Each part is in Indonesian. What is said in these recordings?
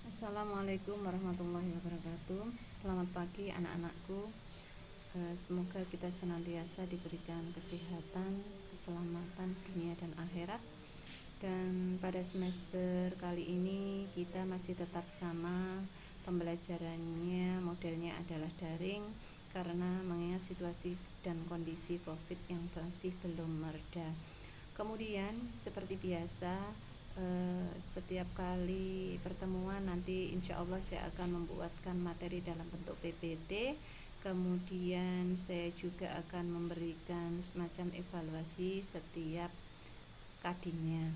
Assalamualaikum warahmatullahi wabarakatuh. Selamat pagi anak-anakku. Semoga kita senantiasa diberikan kesehatan, keselamatan dunia dan akhirat. Dan pada semester kali ini kita masih tetap sama, pembelajarannya modelnya adalah daring karena mengingat situasi dan kondisi COVID yang masih belum mereda. Kemudian seperti biasa, setiap kali pertemuan nanti insya Allah saya akan membuatkan materi dalam bentuk PPT. Kemudian saya juga akan memberikan semacam evaluasi setiap kadingnya.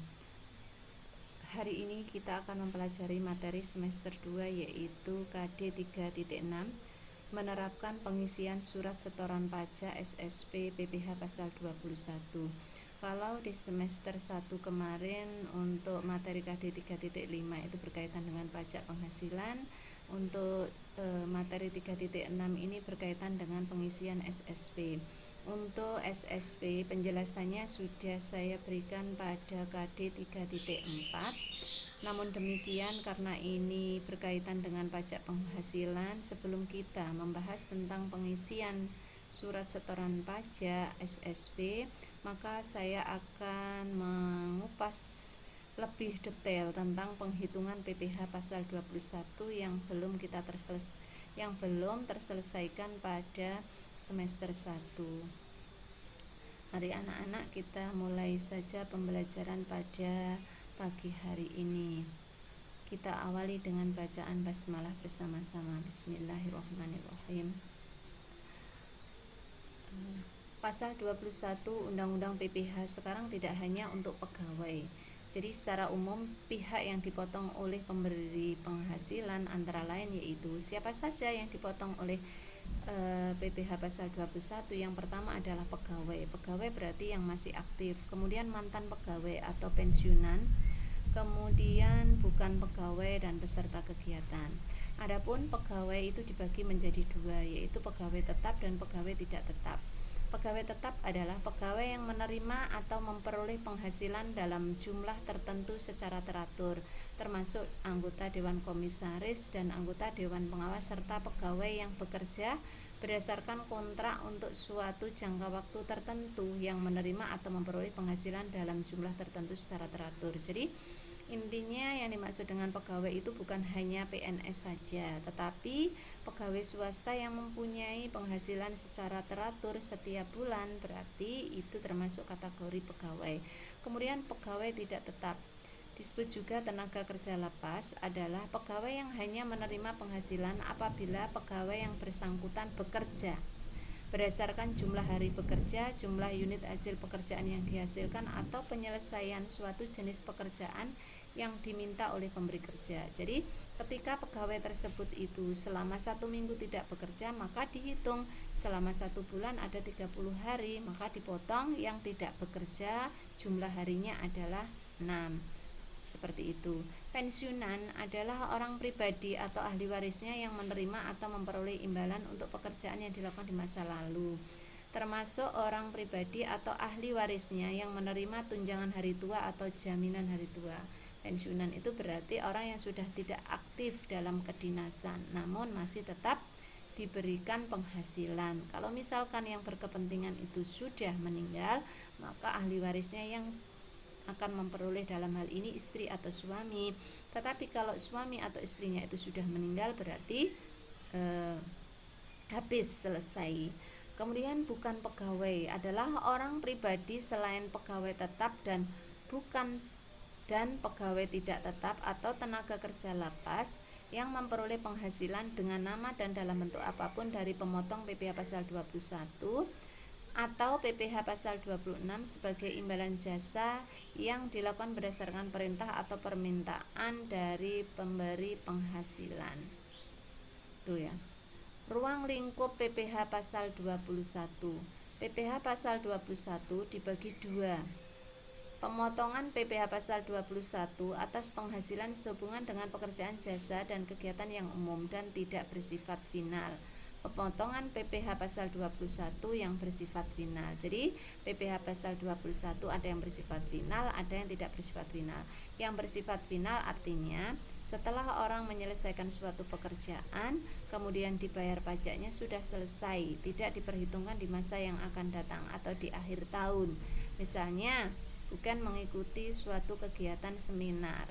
Hari ini kita akan mempelajari materi semester 2 yaitu KD 3.6, menerapkan pengisian surat setoran pajak SSP PPh pasal 21. Kalau di semester 1 kemarin untuk materi KD 3.5 itu berkaitan dengan pajak penghasilan, untuk materi 3.6 ini berkaitan dengan pengisian SSP. Untuk SSP penjelasannya sudah saya berikan pada KD 3.4. Namun demikian, karena ini berkaitan dengan pajak penghasilan, sebelum kita membahas tentang pengisian surat setoran pajak SSP, maka saya akan mengupas lebih detail tentang penghitungan PPh pasal 21 yang belum terselesaikan pada semester 1. Mari anak-anak kita mulai saja pembelajaran pada pagi hari ini. Kita awali dengan bacaan basmalah bersama-sama. Bismillahirrahmanirrahim. Pasal 21 Undang-Undang PPh sekarang tidak hanya untuk pegawai. Jadi secara umum pihak yang dipotong oleh pemberi penghasilan antara lain yaitu siapa saja yang dipotong oleh PPh pasal 21. Yang pertama adalah pegawai. Pegawai berarti yang masih aktif. Kemudian mantan pegawai atau pensiunan. Kemudian bukan pegawai dan peserta kegiatan. Adapun pegawai itu dibagi menjadi dua, yaitu pegawai tetap dan pegawai tidak tetap. Pegawai tetap adalah pegawai yang menerima atau memperoleh penghasilan dalam jumlah tertentu secara teratur, termasuk anggota Dewan Komisaris dan anggota Dewan Pengawas serta pegawai yang bekerja berdasarkan kontrak untuk suatu jangka waktu tertentu yang menerima atau memperoleh penghasilan dalam jumlah tertentu secara teratur. Jadi intinya yang dimaksud dengan pegawai itu bukan hanya PNS saja, tetapi pegawai swasta yang mempunyai penghasilan secara teratur setiap bulan, berarti itu termasuk kategori pegawai. Kemudian pegawai tidak tetap, disebut juga tenaga kerja lepas, adalah pegawai yang hanya menerima penghasilan apabila pegawai yang bersangkutan bekerja berdasarkan jumlah hari bekerja, jumlah unit hasil pekerjaan yang dihasilkan, atau penyelesaian suatu jenis pekerjaan yang diminta oleh pemberi kerja. Jadi ketika pegawai tersebut itu selama 1 minggu tidak bekerja, maka dihitung selama 1 bulan ada 30 hari, maka dipotong yang tidak bekerja, jumlah harinya adalah 6. Seperti itu. Pensiunan adalah orang pribadi atau ahli warisnya yang menerima atau memperoleh imbalan untuk pekerjaan yang dilakukan di masa lalu, termasuk orang pribadi atau ahli warisnya yang menerima tunjangan hari tua atau jaminan hari tua. Pensiunan itu berarti orang yang sudah tidak aktif dalam kedinasan namun masih tetap diberikan penghasilan. Kalau misalkan yang berkepentingan itu sudah meninggal, maka ahli warisnya yang akan memperoleh dalam hal ini istri atau suami. Tetapi kalau suami atau istrinya itu sudah meninggal, berarti habis, selesai. Kemudian bukan pegawai adalah orang pribadi selain pegawai tetap dan pegawai tidak tetap atau tenaga kerja lepas yang memperoleh penghasilan dengan nama dan dalam bentuk apapun dari pemotong PPh pasal 21 atau PPh pasal 26 sebagai imbalan jasa yang dilakukan berdasarkan perintah atau permintaan dari pemberi penghasilan. Itu ya. Ruang lingkup PPh pasal 21. PPh pasal 21 dibagi dua. Pemotongan PPh pasal 21 atas penghasilan sehubungan dengan pekerjaan jasa dan kegiatan yang umum dan tidak bersifat final. pemotongan PPh pasal 21 yang bersifat final. Jadi PPh pasal 21 ada yang bersifat final, ada yang tidak bersifat final. Yang bersifat final artinya setelah orang menyelesaikan suatu pekerjaan, kemudian dibayar pajaknya sudah selesai, tidak diperhitungkan di masa yang akan datang atau di akhir tahun. Misalnya bukan mengikuti suatu kegiatan seminar.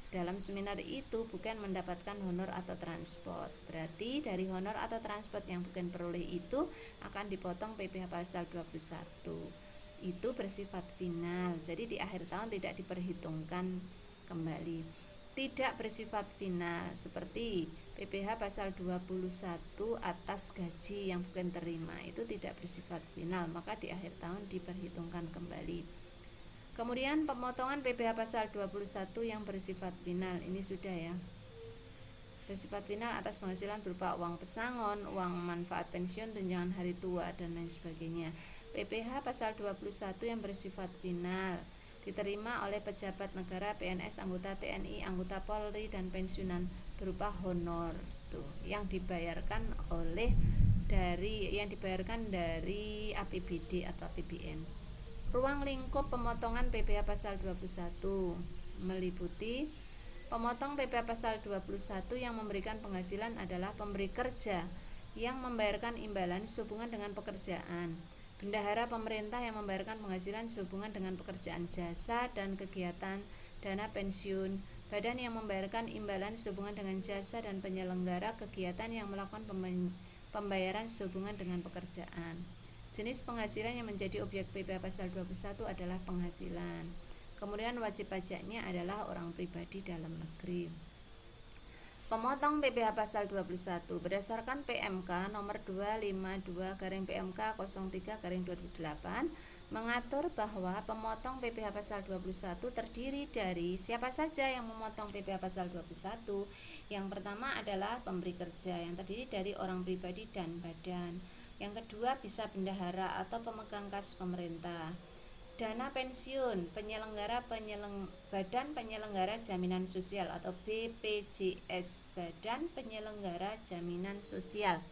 Dalam seminar itu bukan mendapatkan honor atau transport. Berarti dari honor atau transport yang bukan peroleh itu akan dipotong PPh pasal 21. Itu bersifat final. Jadi di akhir tahun tidak diperhitungkan kembali. Tidak bersifat final seperti PPh pasal 21 atas gaji yang bukan terima, itu tidak bersifat final, maka di akhir tahun diperhitungkan kembali. Kemudian pemotongan PPh pasal 21 yang bersifat final, ini sudah ya. Bersifat final atas penghasilan berupa uang pesangon, uang manfaat pensiun, tunjangan hari tua, dan lain sebagainya. PPh pasal 21 yang bersifat final diterima oleh pejabat negara, PNS, anggota TNI, anggota Polri, dan pensiunan berupa honor tuh, yang dibayarkan dari APBD atau APBN. Ruang lingkup pemotongan PPh pasal 21 meliputi pemotong PPh pasal 21 yang memberikan penghasilan adalah pemberi kerja yang membayarkan imbalan sehubungan dengan pekerjaan, bendahara pemerintah yang membayarkan penghasilan sehubungan dengan pekerjaan jasa dan kegiatan dana pensiun, badan yang membayarkan imbalan sehubungan dengan jasa dan penyelenggara kegiatan yang melakukan pembayaran sehubungan dengan pekerjaan. Jenis penghasilan yang menjadi objek PPh pasal 21 adalah penghasilan. Kemudian wajib pajaknya adalah orang pribadi dalam negeri. Pemotong PPh pasal 21 berdasarkan PMK nomor 252/PMK 03/2008 mengatur bahwa pemotong PPh pasal 21 terdiri dari siapa saja yang memotong PPh pasal 21. Yang pertama adalah pemberi kerja yang terdiri dari orang pribadi dan badan. Yang kedua bisa bendahara atau pemegang kas pemerintah. Dana pensiun Badan Penyelenggara Jaminan Sosial atau BPJS, Badan Penyelenggara Jaminan Sosial.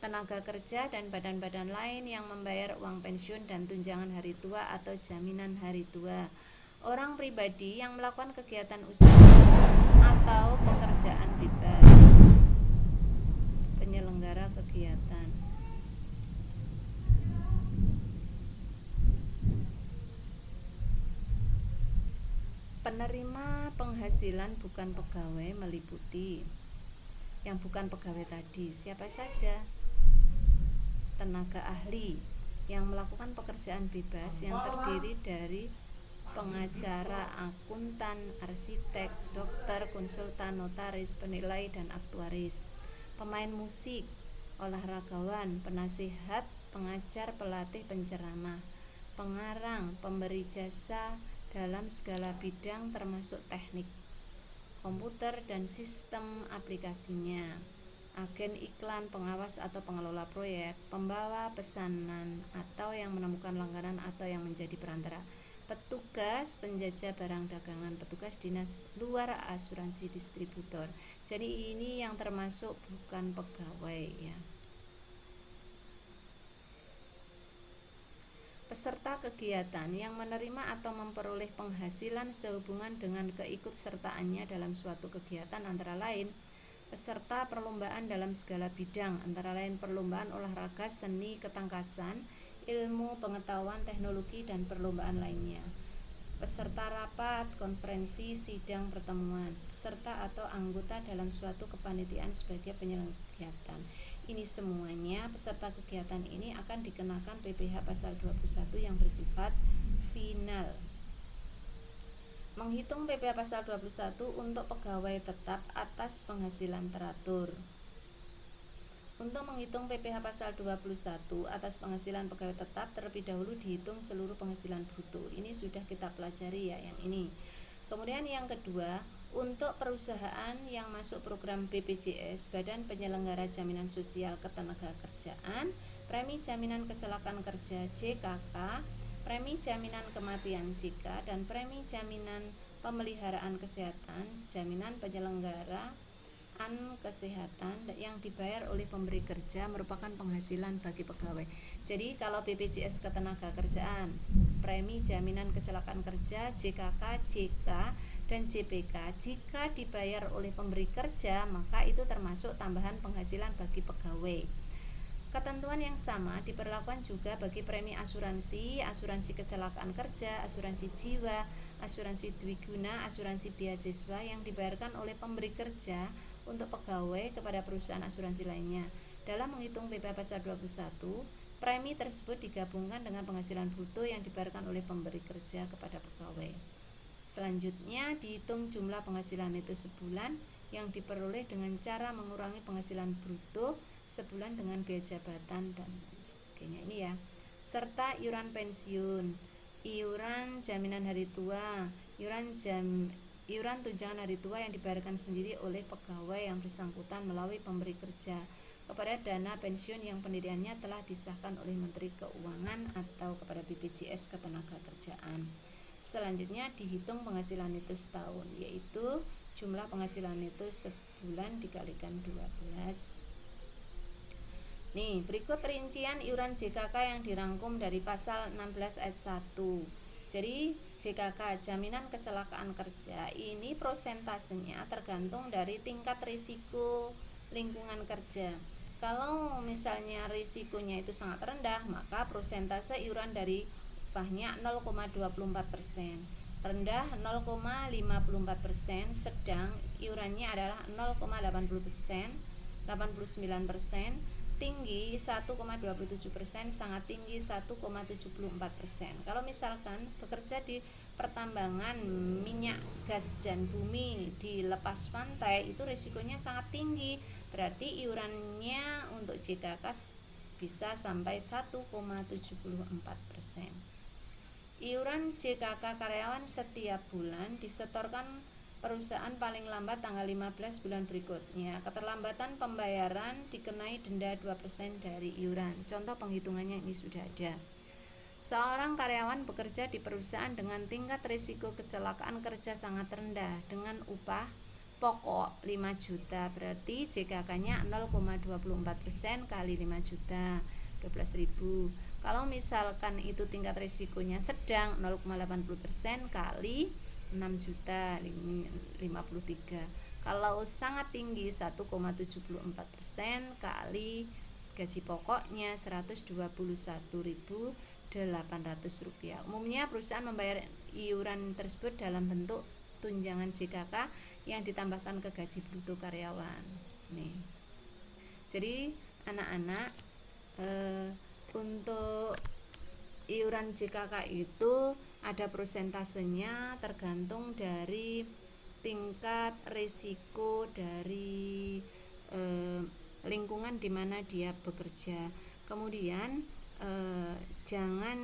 Tenaga kerja dan badan-badan lain yang membayar uang pensiun dan tunjangan hari tua atau jaminan hari tua. Orang pribadi yang melakukan kegiatan usaha atau pekerjaan bebas. Penyelenggara kegiatan. Penerima penghasilan bukan pegawai meliputi yang bukan pegawai tadi, siapa saja? Tenaga ahli yang melakukan pekerjaan bebas yang terdiri dari pengacara, akuntan, arsitek, dokter, konsultan, notaris, penilai, dan aktuaris. Pemain musik, olahragawan, penasihat, pengajar, pelatih, penceramah, pengarang, pemberi jasa dalam segala bidang termasuk teknik komputer dan sistem aplikasinya, agen iklan, pengawas atau pengelola proyek, pembawa pesanan atau yang menemukan langganan atau yang menjadi perantara, petugas penjajah barang dagangan, petugas dinas luar, asuransi, distributor. Jadi ini yang termasuk bukan pegawai ya. Peserta kegiatan yang menerima atau memperoleh penghasilan sehubungan dengan keikutsertaannya dalam suatu kegiatan antara lain peserta perlombaan dalam segala bidang, antara lain perlombaan olahraga, seni, ketangkasan, ilmu, pengetahuan, teknologi, dan perlombaan lainnya. Peserta rapat, konferensi, sidang, pertemuan, peserta atau anggota dalam suatu kepanitiaan sebagai penyelenggara kegiatan. Ini semuanya peserta kegiatan ini akan dikenakan PPh pasal 21 yang bersifat final. Menghitung PPh pasal 21 untuk pegawai tetap atas penghasilan teratur. Untuk menghitung PPh pasal 21 atas penghasilan pegawai tetap, terlebih dahulu dihitung seluruh penghasilan bruto. Ini sudah kita pelajari ya yang ini. Kemudian yang kedua, untuk perusahaan yang masuk program BPJS, Badan Penyelenggara Jaminan Sosial Ketenagakerjaan, premi jaminan kecelakaan kerja JKK, premi jaminan kematian JK, dan premi jaminan pemeliharaan kesehatan, jaminan penyelenggara kesehatan yang dibayar oleh pemberi kerja merupakan penghasilan bagi pegawai. Jadi kalau BPJS Ketenagakerjaan, premi jaminan kecelakaan kerja, JKK, JK, dan JPK jika dibayar oleh pemberi kerja maka itu termasuk tambahan penghasilan bagi pegawai. Ketentuan yang sama diberlakukan juga bagi premi asuransi, asuransi kecelakaan kerja, asuransi jiwa, asuransi dwiguna, asuransi beasiswa yang dibayarkan oleh pemberi kerja untuk pegawai kepada perusahaan asuransi lainnya. Dalam menghitung PP Pasal 21, premi tersebut digabungkan dengan penghasilan bruto yang dibayarkan oleh pemberi kerja kepada pegawai. Selanjutnya dihitung jumlah penghasilan itu sebulan yang diperoleh dengan cara mengurangi penghasilan bruto sebulan dengan biaya jabatan dan sebagainya ini ya, serta iuran pensiun, iuran jaminan hari tua, iuran tunjangan hari tua yang dibayarkan sendiri oleh pegawai yang bersangkutan melalui pemberi kerja kepada dana pensiun yang pendiriannya telah disahkan oleh Menteri Keuangan atau kepada BPJS Ketenagakerjaan. Selanjutnya dihitung penghasilan itu setahun, yaitu jumlah penghasilan itu sebulan dikalikan 12. Nih, berikut rincian iuran JKK yang dirangkum dari pasal 16 ayat 1. Jadi, JKK, jaminan kecelakaan kerja, ini prosentasenya tergantung dari tingkat risiko lingkungan kerja. Kalau misalnya risikonya itu sangat rendah, maka prosentase iuran dari upahnya 0,24%. Rendah 0,54%, sedang iurannya adalah 0,80%, 89%, tinggi 1,27%, sangat tinggi 1,74%. Kalau misalkan bekerja di pertambangan minyak, gas, dan bumi di lepas pantai, itu risikonya sangat tinggi, berarti iurannya untuk JKK bisa sampai 1,74%. Iuran JKK karyawan setiap bulan disetorkan perusahaan paling lambat tanggal 15 bulan berikutnya. Keterlambatan pembayaran dikenai denda 2% dari iuran. Contoh penghitungannya ini sudah ada. Seorang karyawan bekerja di perusahaan dengan tingkat risiko kecelakaan kerja sangat rendah dengan upah pokok 5 juta, berarti JKK-nya 0,24% kali 5 juta, 12.000. Kalau misalkan itu tingkat risikonya sedang, 0,80% kali 6 juta 53. Kalau sangat tinggi 1,74% kali gaji pokoknya 121.800 rupiah. Umumnya perusahaan membayar iuran tersebut dalam bentuk tunjangan JKK yang ditambahkan ke gaji bruto karyawan. Nih. Jadi anak-anak untuk iuran JKK itu ada prosentasenya tergantung dari tingkat risiko dari lingkungan di mana dia bekerja. Kemudian jangan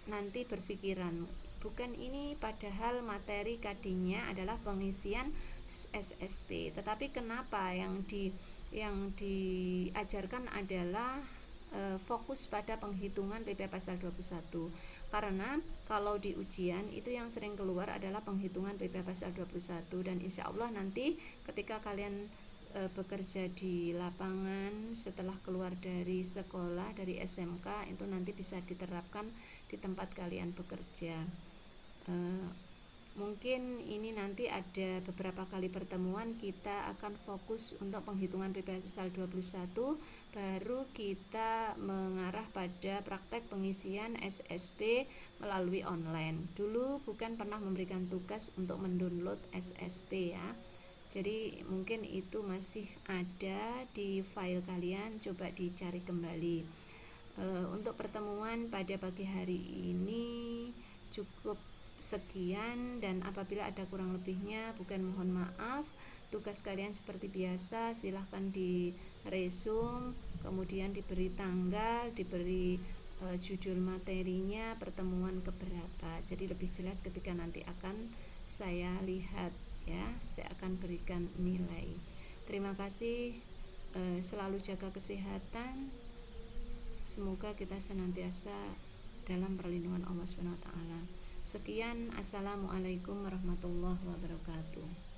nanti berpikiran bukan ini, padahal materi kadinya adalah pengisian SSP, tetapi kenapa yang diajarkan adalah fokus pada penghitungan PP Pasal 21, karena kalau di ujian itu yang sering keluar adalah penghitungan PP Pasal 21, dan insya Allah nanti ketika kalian bekerja di lapangan setelah keluar dari sekolah, dari SMK, itu nanti bisa diterapkan di tempat kalian bekerja. Mungkin ini nanti ada beberapa kali pertemuan kita akan fokus untuk penghitungan PP Pasal 21, baru kita mengarah pada praktek pengisian SSP melalui online. Dulu bukan pernah memberikan tugas untuk mendownload SSP ya. Jadi mungkin itu masih ada di file kalian, coba dicari kembali. Untuk pertemuan pada pagi hari ini cukup sekian, dan apabila ada kurang lebihnya bukan mohon maaf. Tugas kalian seperti biasa, silahkan di resume, kemudian diberi tanggal, diberi judul materinya, pertemuan keberapa, jadi lebih jelas ketika nanti akan saya lihat ya, saya akan berikan nilai. Terima kasih, selalu jaga kesehatan, semoga kita senantiasa dalam perlindungan Allah SWT. Sekian, assalamualaikum warahmatullahi wabarakatuh.